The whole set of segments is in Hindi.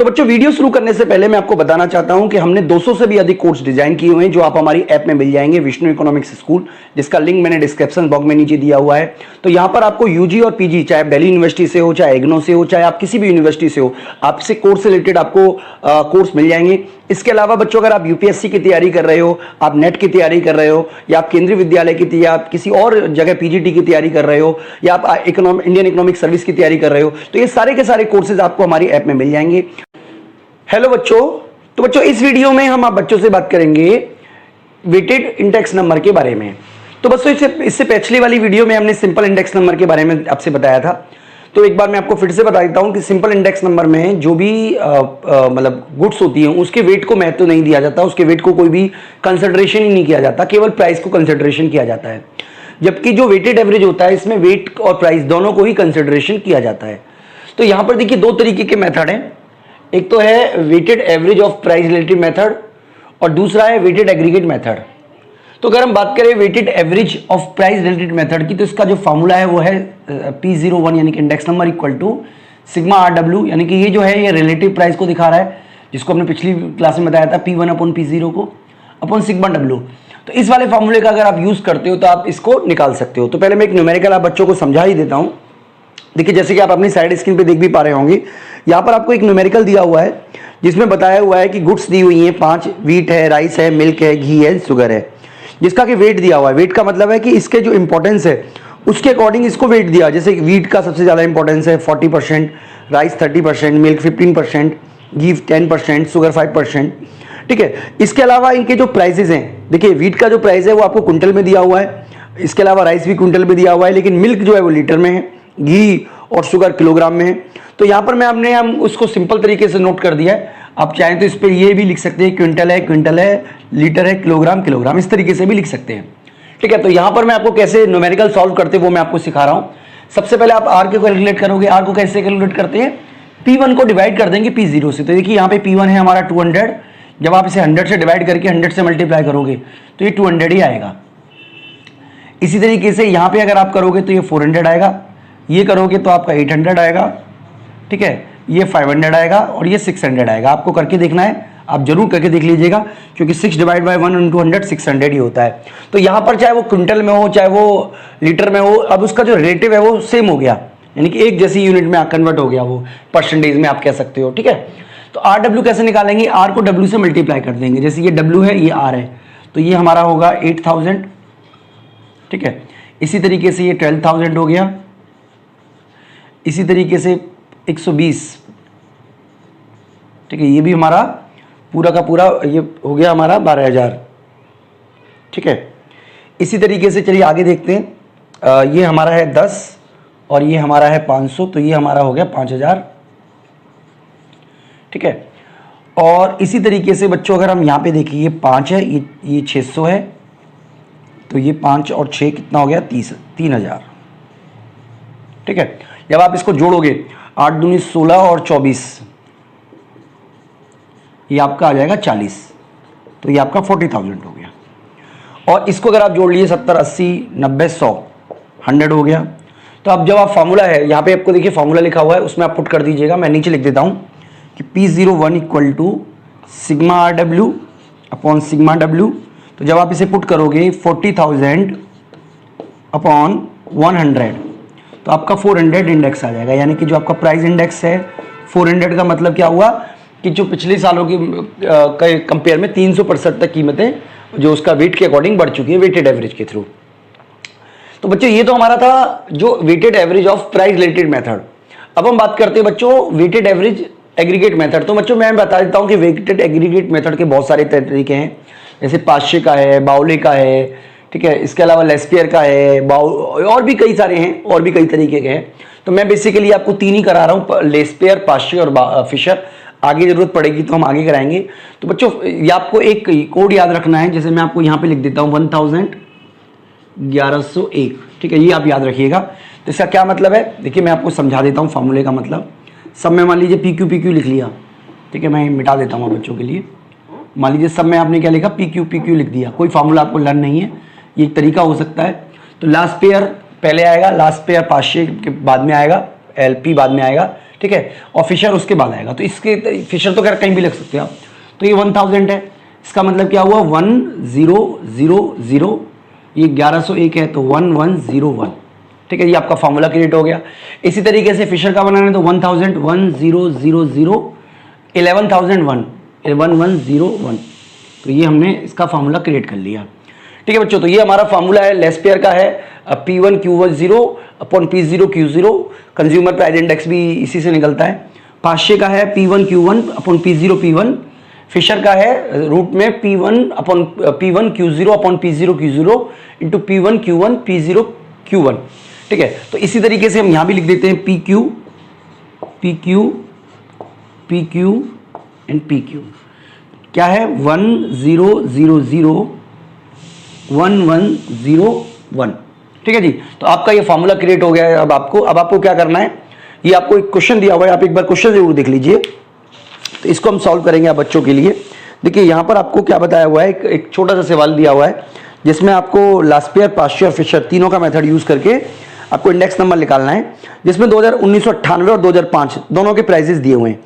तो बच्चों वीडियो शुरू करने से पहले मैं आपको बताना चाहता हूं कि हमने 200 से भी अधिक कोर्स डिजाइन किए हुए हैं जो आप हमारी ऐप में मिल जाएंगे, विष्णु इकोनॉमिक्स स्कूल, जिसका लिंक मैंने डिस्क्रिप्शन बॉक्स में नीचे दिया हुआ है। तो यहां पर आपको यूजी और पीजी, चाहे दिल्ली यूनिवर्सिटी से हो, चाहे इग्नो से हो, चाहे आप किसी भी यूनिवर्सिटी से हो, आपसे कोर्स से रिलेटेड आपको कोर्स मिल जाएंगे। इसके अलावा बच्चों अगर आप यूपीएससी की तैयारी कर रहे हो, आप नेट की तैयारी कर रहे हो, या आप केंद्रीय विद्यालय की, या आप किसी और जगह पीजीटी की तैयारी कर रहे हो, या आप इंडियन इकोनॉमिक सर्विस की तैयारी कर रहे हो, तो ये सारे के सारे कोर्सेज आपको हमारी ऐप में मिल जाएंगे। हेलो बच्चों, तो बच्चों इस वीडियो में हम आप बच्चों से बात करेंगे वेटेड इंडेक्स नंबर के बारे में। तो बच्चों इससे पिछली वाली वीडियो में हमने सिंपल इंडेक्स नंबर के बारे में आपसे बताया था। तो एक बार मैं आपको फिर से बता देता हूं कि सिंपल इंडेक्स नंबर में जो भी मतलब गुड्स होती हैं उसके वेट को महत्व नहीं दिया जाता, उसके वेट को कोई भी कंसिडरेशन ही नहीं किया जाता, केवल प्राइस को कंसिडरेशन किया जाता है। जबकि जो वेटेड एवरेज होता है इसमें वेट और प्राइस दोनों को ही कंसिडरेशन किया जाता है। तो यहां पर देखिए दो तरीके के मेथड हैं, एक तो है weighted average of price relative method और दूसरा है वेटेड एग्रीगेट मेथड। तो अगर हम बात करें weighted average of price related method की, तो इसका जो फॉर्मूला है वो है P01 यानी कि index number equal to sigma RW, यानी कि ये जो है ये रिलेटिव प्राइस को दिखा रहा है, जिसको हमने पिछली क्लास में बताया था P1 अपॉन P0 को अपॉन सिग्मा W। तो इस वाले फॉर्मूले का अगर आप यूज करते हो तो आप इसको निकाल सकते हो। तो पहले मैं एक न्यूमेरिकल आप बच्चों को समझा ही देता हूँ। देखिए जैसे कि आप अपनी साइड स्क्रीन पे देख भी पा रहे होंगे, यहाँ पर आपको एक न्यूमेरिकल दिया हुआ है जिसमें बताया हुआ है कि गुड्स दी हुई हैं 5, व्हीट है, राइस है, मिल्क है, घी है, शुगर है, जिसका कि वेट दिया हुआ है। वेट का मतलब है कि इसके जो इंपॉर्टेंस है उसके अकॉर्डिंग इसको वेट दिया। जैसे व्हीट का सबसे ज़्यादा इंपॉर्टेंस है 40%, राइस 30%, मिल्क 15%, घी 10%, शुगर 5%। ठीक है, इसके अलावा इनके जो प्राइसेस हैं, देखिए व्हीट का जो प्राइस है वो आपको क्विंटल में दिया हुआ है, इसके अलावा राइस भी क्विंटल में दिया हुआ है, लेकिन मिल्क जो है वो लीटर में है, घी और शुगर किलोग्राम में है। तो यहाँ पर हम उसको सिंपल तरीके से नोट कर दिया है। आप चाहें तो इस पर ये भी लिख सकते हैं क्विंटल है, लीटर है, किलोग्राम, इस तरीके से भी लिख सकते हैं। ठीक है, तो यहाँ पर मैं आपको कैसे न्यूमेरिकल सॉल्व करते हैं वो मैं आपको सिखा रहा हूँ। सबसे पहले आप आर को कैलकुलेट करोगे। आर को कैसे कैलकुलेट करते हैं, P1 को डिवाइड कर देंगे P0 से। तो देखिए यहाँ पे P1 है हमारा 200, जब आप इसे 100 से डिवाइड करके 100 से मल्टीप्लाई करोगे तो ये 200 ही आएगा। इसी तरीके से यहाँ पे अगर आप करोगे तो ये 400 आएगा, ये करोगे तो आपका 800 आएगा, ठीक है, ये 500 आएगा और ये 600 आएगा। आपको करके देखना है, आप जरूर करके देख लीजिएगा, क्योंकि 6 डिवाइड बाई 1 इंटू 100 600 ही होता है। तो यहाँ पर चाहे वो क्विंटल में हो चाहे वो लीटर में हो, अब उसका जो रिलेटिव है वो सेम हो गया, यानी कि एक जैसी यूनिट में कन्वर्ट हो गया, वो परसेंटेज में आप कह सकते हो। ठीक है, तो RW कैसे निकालेंगे, R को W से मल्टीप्लाई कर देंगे। जैसे ये W है, ये R है, तो ये हमारा होगा 8000। ठीक है, इसी तरीके से ये 12000 हो गया, इसी तरीके से 120। ठीक है, ये भी हमारा पूरा का पूरा ये हो गया हमारा 12000। ठीक है, इसी तरीके से चलिए आगे देखते हैं। ये हमारा है 10 और ये हमारा है 500, तो ये हमारा हो गया 5000। ठीक है, और इसी तरीके से बच्चों अगर हम यहाँ पे देखिए, ये 5 है, ये 600 है, तो ये 5 और 6 कितना हो गया, 3000। ठीक है, जब आप इसको जोड़ोगे 8 दूनी 16 और 24, ये आपका आ जाएगा 40, तो ये आपका 40,000 हो गया। और इसको अगर आप जोड़ लिए 70, 80, 90, 100, 100 हो गया। तो अब जब आप फार्मूला है यहाँ पे आपको देखिए फार्मूला लिखा हुआ है, उसमें आप पुट कर दीजिएगा। मैं नीचे लिख देता हूँ कि P01 equal to sigma RW upon sigma W। तो जब आप इसे पुट करोगे 40,000 अपॉन 100, तो आपका 400 इंडेक्स आ जाएगा। यानी कि जो आपका प्राइस इंडेक्स है 400 का मतलब क्या हुआ कि जो पिछले सालों की कंपेयर में 300% तक कीमतें जो उसका वेट के अकॉर्डिंग बढ़ चुकी है, वेटेड एवरेज के थ्रू। तो बच्चों ये तो हमारा था जो weighted average of price related method. अब हम बात करते हैं बच्चों वेटेड एवरेज एग्रीगेट मेथड। तो बच्चों मैं बता देता हूँ कि वेटेड एग्रीगेट मेथड के बहुत सारे तरीके हैं, जैसे पाश्चे का है, बाउले का है, ठीक है, इसके अलावा लेस्पियर का है, और भी कई सारे हैं, और भी कई तरीके के हैं। तो मैं बेसिकली आपको 3 ही करा रहा हूँ, लेस्पियर, पाश्चे और फिशर। आगे जरूरत पड़ेगी तो हम आगे कराएंगे। तो बच्चों ये आपको एक कोड याद रखना है, जैसे मैं आपको यहाँ पे लिख देता हूँ 1101। ठीक है, ये आप याद रखिएगा। तो इसका क्या मतलब है, देखिए मैं आपको समझा देता हूँ फार्मूले का मतलब। सब में मान लीजिए PQ लिख लिया, ठीक है, मैं मिटा देता हूँ बच्चों के लिए। मान लीजिए सब में आपने क्या लिखा, PQ लिख दिया, कोई फार्मूला आपको लर्न नहीं है, ये एक तरीका हो सकता है। तो लास्ट पेयर पहले आएगा, लास्ट पेयर पाश्चे के बाद में आएगा, LP बाद में आएगा, ठीक है, और फिशर उसके बाद आएगा। तो इसके फिशर तो खैर कहीं भी लिख सकते हो आप। तो ये 1000 है, इसका मतलब क्या हुआ 1000, ये 1101 है तो 1101, ठीक है, ये आपका फॉर्मूला क्रिएट हो गया। इसी तरीके से फिशर का बनाना है तो 1000, 1000, 11,001, 1101, तो ये हमने इसका फार्मूला क्रिएट कर लिया। ठीक है बच्चों, तो ये हमारा फार्मूला है लेस्पियर का है, P1Q10 upon P0Q0, consumer price index भी इसी से निकलता है। पाश्चे का है P1Q1 अपॉन P0P1, फिशर का है रूट में P1Q0 upon P0Q0 into P1Q1 P0Q1। ठीक है, तो इसी तरीके से हम यहाँ भी लिख देते हैं PQ एंड PQ क्या है 10001101। ठीक है जी, तो आपका ये फॉर्मूला क्रिएट हो गया है। अब आपको क्या करना है, ये आपको एक क्वेश्चन दिया हुआ है, आप एक बार क्वेश्चन जरूर देख लीजिए। तो इसको हम सॉल्व करेंगे आप बच्चों के लिए। देखिए यहाँ पर आपको क्या बताया हुआ है, एक छोटा सा सवाल दिया हुआ है जिसमें आपको लास्पियर, पाश्चे और फिशर तीनों का मेथड यूज करके आपको इंडेक्स नंबर निकालना है, जिसमें 1998 और 2005 दोनों के प्राइजेस दिए हुए हैं।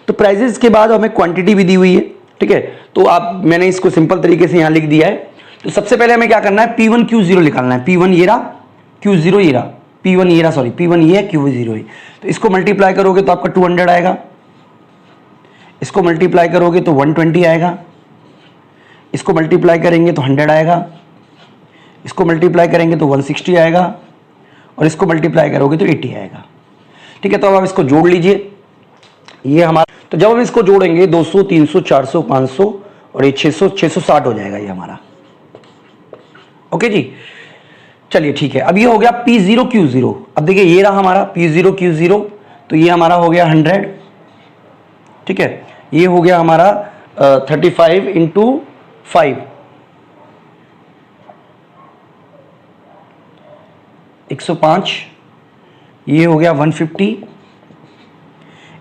तो प्राइजेस के बाद हमें क्वांटिटी भी दी हुई है। ठीक है, तो मैंने इसको सिंपल तरीके से यहाँ लिख दिया है। तो सबसे पहले हमें क्या करना है, P1Q0 निकालना है। P1 ये रहा, Q0 ये रहा, P1 ये रहा, सॉरी P1 ये है, Q0 है। तो इसको मल्टीप्लाई करोगे तो आपका 200 आएगा, इसको मल्टीप्लाई करोगे तो 120 आएगा, इसको मल्टीप्लाई करेंगे तो 100 आएगा, इसको मल्टीप्लाई करेंगे तो 160 आएगा, और इसको मल्टीप्लाई करोगे तो 80 आएगा। ठीक है, तो अब आप इसको जोड़ लीजिए, ये हमारा, तो जब हम इसको जोड़ेंगे 200, 300, 400, 500 और ये 600, 660 हो जाएगा ये हमारा। ओके जी, चलिए ठीक है। अब ये हो गया P0Q0। अब देखिए ये रहा हमारा P0Q0, तो ये हमारा हो गया 100। ठीक है, ये हो गया हमारा 35 इंटू 5, 105, ये हो गया 150,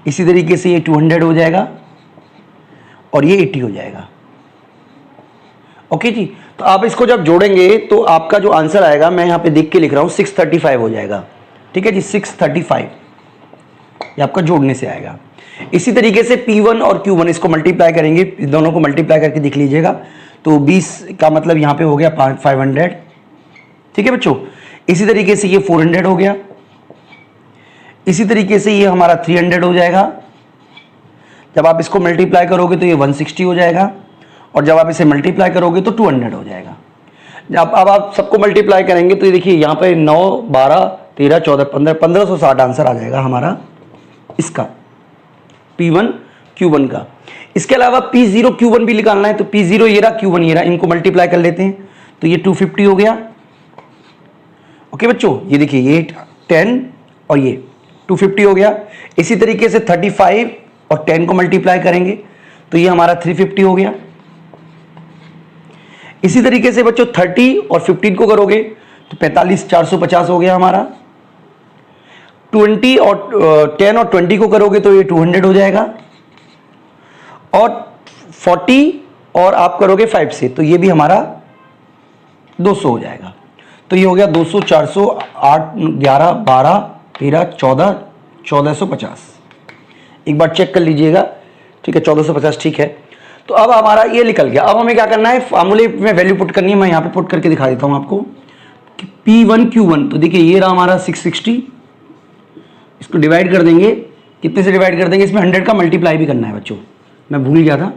इसी तरीके से ये 200 हो जाएगा और ये 80 हो जाएगा। ओके जी, तो आप इसको जब जोड़ेंगे तो आपका जो आंसर आएगा, मैं यहाँ पे देख के लिख रहा हूँ, 635 हो जाएगा। ठीक है जी, 635 ये आपका जोड़ने से आएगा। इसी तरीके से P1 और Q1 इसको मल्टीप्लाई करेंगे, इस दोनों को मल्टीप्लाई करके देख लीजिएगा, तो 20 का मतलब यहाँ पे हो गया 500। ठीक है बच्चों, इसी तरीके से ये 400 हो गया, इसी तरीके से ये हमारा 300 हो जाएगा। जब आप इसको मल्टीप्लाई करोगे तो ये 160 हो जाएगा, और जब आप इसे मल्टीप्लाई करोगे तो 200 हो जाएगा। जब अब आप सबको मल्टीप्लाई करेंगे तो ये देखिए यहाँ पे 9, 12, 13, 14, 15, 1560 आंसर आ जाएगा हमारा इसका P1 Q1 का। इसके अलावा P0 Q1 भी निकालना है, तो P0 ये रहा, Q1 ये रहा, इनको मल्टीप्लाई कर लेते हैं तो ये 250 हो गया। ओके बच्चों, ये देखिए ये 10 और ये 250 हो गया। इसी तरीके से 35 और 10 को मल्टीप्लाई करेंगे तो ये हमारा 350 हो गया। इसी तरीके से बच्चों 30 और 15 को करोगे तो 45, 450 हो गया हमारा। 20 और 10 और 20 को करोगे तो ये 200 हो जाएगा, और 40 और आप करोगे 5 से तो ये भी हमारा 200 हो जाएगा। तो ये हो गया 200, 400, 8, 11, 12, 13, 14, 1450। एक बार चेक कर लीजिएगा। ठीक है, 1450 ठीक है। तो अब हमारा ये निकल गया। अब हमें क्या करना है, फार्मूले में वैल्यू पुट करनी है। मैं यहाँ पे पुट करके दिखा देता हूँ आपको। P1 Q1, तो देखिए ये रहा हमारा 660, इसको डिवाइड कर देंगे, कितने से डिवाइड कर देंगे, इसमें 100 का मल्टीप्लाई भी करना है बच्चों, मैं भूल गया था,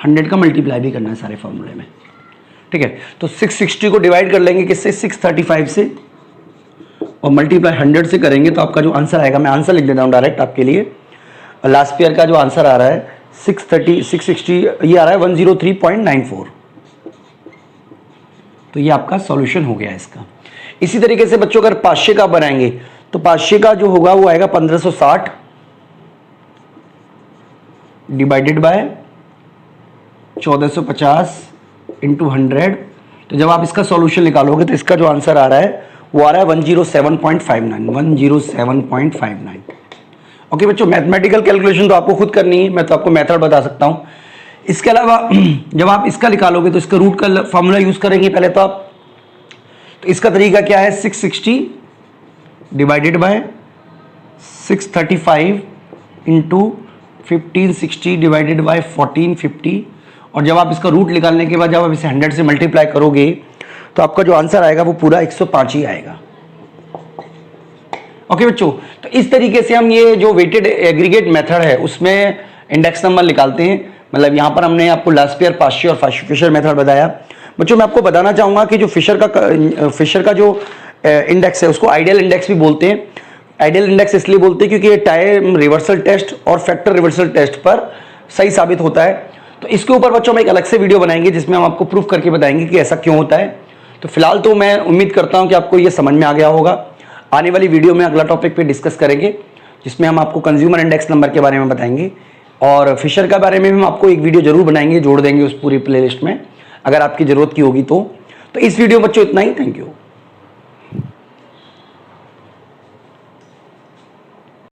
100 का मल्टीप्लाई भी करना है सारे फार्मूले में। ठीक है, तो 660 को डिवाइड कर लेंगे किससे, 635 से, और मल्टीप्लाई 100 से करेंगे तो आपका जो आंसर आएगा, मैं आंसर लिख देता हूँ डायरेक्ट आपके लिए। लास्ट ईयर का जो आंसर आ रहा है 660 ये आ रहा है 103.94। तो ये आपका सॉल्यूशन हो गया इसका। इसी तरीके से बच्चों अगर पाश्चे का बनाएंगे तो पाश्चे का जो होगा वो आएगा 1560 डिवाइडेड बाय 1450 इंटू 100। तो जब आप इसका सॉल्यूशन निकालोगे तो इसका जो आंसर आ रहा है वो आ रहा है 107.59, 107.59। ओके बच्चों, मैथमेटिकल कैलकुलेशन तो आपको खुद करनी है, मैं तो आपको मेथड बता सकता हूँ। इसके अलावा जब आप इसका निकालोगे तो इसका रूट का फॉर्मूला यूज करेंगे पहले तो आप। तो इसका तरीका क्या है, 660 divided by 635 into 1560 divided by 1450, और जब आप इसका रूट निकालने के बाद जब आप इसे 100 से मल्टीप्लाई करोगे तो आपका जो आंसर आएगा वो पूरा 105 ही आएगा। ओके बच्चों, तो इस तरीके से हम ये जो वेटेड एग्रीगेट मेथड है उसमें इंडेक्स नंबर निकालते हैं। मतलब यहाँ पर हमने आपको लास्पियर, पास्ची और फिशर मेथड बताया। बच्चों मैं आपको बताना चाहूँगा कि जो फिशर का जो इंडेक्स है उसको आइडियल इंडेक्स भी बोलते हैं। आइडियल इंडेक्स इसलिए बोलते हैं क्योंकि ये टाइम रिवर्सल टेस्ट और फैक्टर रिवर्सल टेस्ट पर सही साबित होता है। तो इसके ऊपर बच्चों हम एक अलग से वीडियो बनाएंगे जिसमें हम आपको प्रूफ करके बताएंगे कि ऐसा क्यों होता है। तो फिलहाल तो मैं उम्मीद करता हूँ कि आपको ये समझ में आ गया होगा। आने वाली वीडियो में अगला टॉपिक पे डिस्कस करेंगे जिसमें हम आपको कंज्यूमर इंडेक्स नंबर के बारे में बताएंगे, और फिशर का बारे में भी हम आपको एक वीडियो जरूर बनाएंगे, जोड़ देंगे उस पूरी प्लेलिस्ट में अगर आपकी ज़रूरत की होगी तो। इस वीडियो बच्चों इतना ही। Thank you.